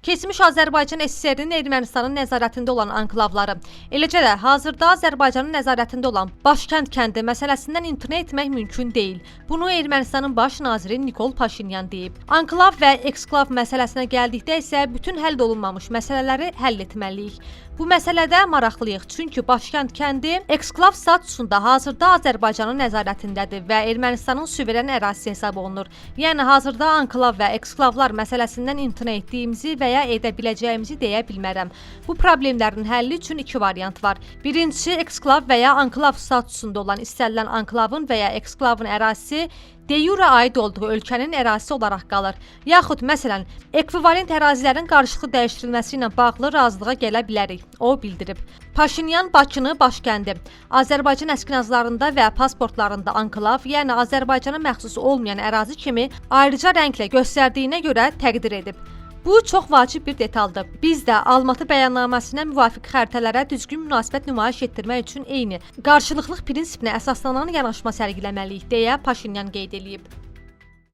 Keçmiş Azərbaycan SSR-nin Ermənistanın nəzarətində olan anklavları, eləcə də hazırda Azərbaycanın nəzarətində olan Başkənd kəndi məsələsindən imtina etmək mümkün deyil. Bunu Ermənistanın baş naziri Nikol Paşinyan deyib. Anklav və eksklav məsələsinə gəldikdə isə bütün həll olunmamış məsələləri həll etməliyik. Bu məsələdə maraqlıyıq, çünki Başkənd kəndi eksklav statusunda hazırda Azərbaycanın nəzarətindədir və Ermənistanın suveren ərazisi hesab olunur. Yəni hazırda anklav və eksklavlar məsələsindən imtina etdiyimizi və ya edə biləcəyimizi deyə bilmərəm. Bu problemlərin həlli üçün iki variant var. Birincisi, eksklav və ya anklav statusunda olan istənilən anklavın və ya eksklavın ərazisi de jure aid olduğu ölkənin ərazisi olaraq qalır. Yaxud, məsələn, ekvivalent ərazilərin qarşılıqlı dəyişdirilməsi ilə bağlı razılığa gələ bilərik, o bildirib. Paşinyan Bakını Başkəndi, Azərbaycan əskinazlarında və pasportlarında anklav, yəni Azərbaycana məxsus olmayan ərazi kimi ayrıca rənglə göstərdiyinə görə təqdir edib. Bu çox vacib bir detaldır. Biz də Almatı bəyannaməsinə müvafiq xəritələrə düzgün münasibət nümayiş etdirmək üçün eyni qarşılıqlıq prinsipinə əsaslanan yanaşma sərgiləməliyik, deyə Paşinyan qeyd edib.